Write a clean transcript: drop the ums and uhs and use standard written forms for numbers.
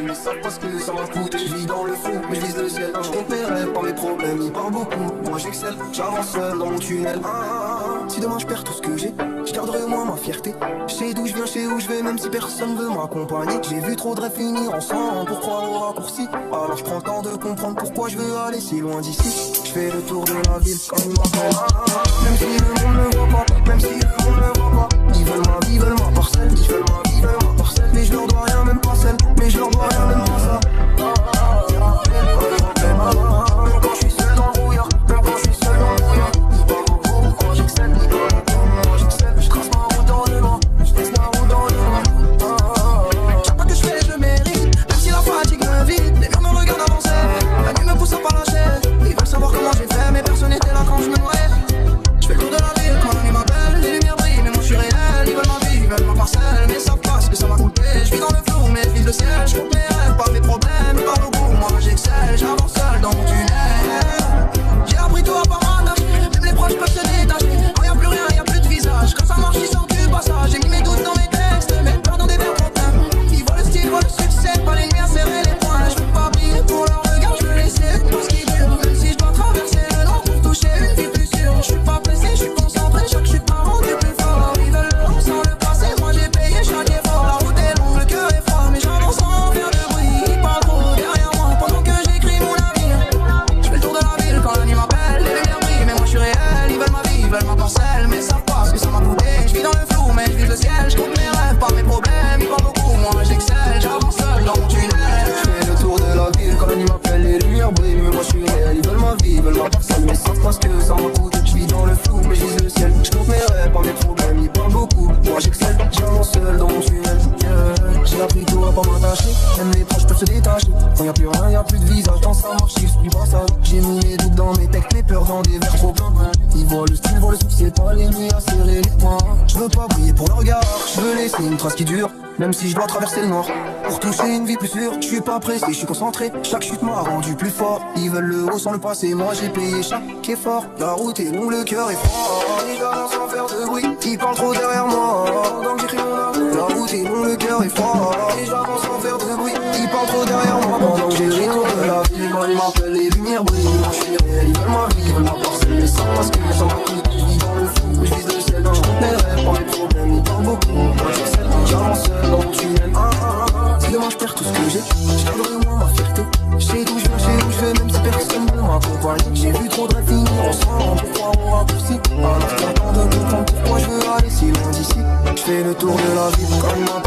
Mais ça parce que ça m'a coûté. Je vis dans le flou, mais je vise le ciel. Je compte mes rêves, pas mes problèmes, ils parlent beaucoup. Moi j'excelle, j'avance seul dans mon tunnel. Si demain je perds tout ce que j'ai, je garderai moi ma fierté. Je sais d'où je viens, je sais où je vais, même si personne veut m'accompagner. J'ai vu trop de rêves finir ensemble pour croire au raccourci. Alors je prends le temps de comprendre pourquoi je veux aller si loin d'ici. Je fais le tour de la ville comme il m'appelle. Même si le monde ne voit pas, même si le monde ne voit pas. Ils veulent ma vie, veulent ma parcelle. Ils veulent ma vie, veulent ma parcelle. Mais je leur dois rien, même pas celle. Mais je leur dois rien, même pas ça. Même quand je suis seul dans le brouillard, même quand je suis seul dans le brouillard. Ils parlent beaucoup, moi j'excelle. Ils parlent beaucoup, moi j'excelle. Je trace ma route dans le vent, je laisse ma route dans le vent. Chaque pas que je fais, je le mérite. Même si la fatigue me vide, les murs me regardent avancer. La nuit me pousse à pas lâcher. Ils veulent savoir comment j'ai fait, mais personne n'était là quand je me noyais. Je fais le tour de la ville quand la nuit m'appelle. Les lumières brillent, mais moi je suis réel. Ils veulent ma vie, ils veulent ma parcelle. Mais savent pas ce que ça m'a coûté. Je vis dans le flou, mais je vise le ciel. Je compte mes rêves, pas mes problèmes. Ils parlent beaucoup, moi j'excelle. J'avance seul dans mon tunnel. J'ai appris tout à part m'attacher. Même les proches peuvent se détacher. Quand y'a plus rien, y'a plus de visage. Quand ça marche, ils sortent du passage. J'ai mis mes doutes dans mes textes, mais peur dans des verres problèmes. Ils voient le style, voient le succès. Pas les lumières, serrer les poings. Je peux pas briller pour leur regard, je veux laisser tout ce qui dure. Même si je dois traverser le nord pour toucher une vie plus sûre. Je suis pas pressé, je suis concentré. Chaque chute m'a rendu plus fort. Ils veulent le long sans le passé. Moi j'ai payé chaque effort. La route est longue, le cœur est froid. Mais j'avance sans faire de bruit. Ils parlent trop derrière moi pendant que j'écris mon avenir. Je fais le tour de la ville quand la nuit m'appelle. Les lumières brillent, mais moi je suis réel. Ils veulent ma vie, ils veulent ma parcelle. Mais savent pas ce que ça m'a coûté. Je vis dans le flou, mais je vise le ciel. Je compte mes rêves, pas mes problèmes. Ils parlent beaucoup, moi j'excelle. J'avance seul dans mon tunnel. Je fais le tour de la ville quand la nuit m'appelle. Les lumières brillent, mais moi je suis réel. Ils veulent ma vie, ils veulent ma parcelle. Mais savent pas ce que ça m'a coûté. Je vis dans le flou, mais je vise le ciel. Je compte mes rêves, pas mes problèmes. Ils parlent beaucoup, moi j'excelle. J'avance seul dans mon tunnel. J'ai appris tout à pas m'attacher. Même les proches peuvent se détacher. Quand y'a plus rien, y'a plus de visage. Dans sa marche, je suis pas sale. J'ai mis mes doutes dans mes textes, mes peurs dans des vers trop blancs. Ils voient le style, voient le succès, pas les nuits à serrer les poings. Je veux pas briller pour le regard, je veux laisser une trace qui dure. Même si je dois traverser le noir pour toucher une vie plus sûre. Je suis pas pressé, je suis concentré. Chaque chute m'a rendu plus fort. Ils veulent le haut sans le passé. Moi j'ai payé chaque effort. La route est longue, le cœur est froid. Ils avancent sans faire de bruit. Ils parlent trop derrière moi. Donc j'écris mon amour. La route est longue, le cœur est froid. Et j'avance sans faire de bruit. Ils parlent trop derrière moi. Pendant que j'écris autour de la ville. Quand ils m'appellent, les lumières brillent. Moi je suis réel. Ils veulent ma vie, ils veulent ma parcelle. Mais ça parce que ça m'a coûté. Je vis dans le flou, je vise le ciel. Je compte mes rêves, pas mes problèmes. Ils parlent beaucoup. Moi j'excelle, j'avance seul dans mon tunnel. Si demain je perds tout ce que j'ai, je garderai moi ma fierté. Je sais d'où je viens, je sais où je vais, même si personne ne m'accompagne. J'ai vu trop de rêves finir ensemble pour croire au raccourci. Alors je t'attends de comprendre pourquoi je veux aller si loin d'ici. Je fais le tour de la ville comme ma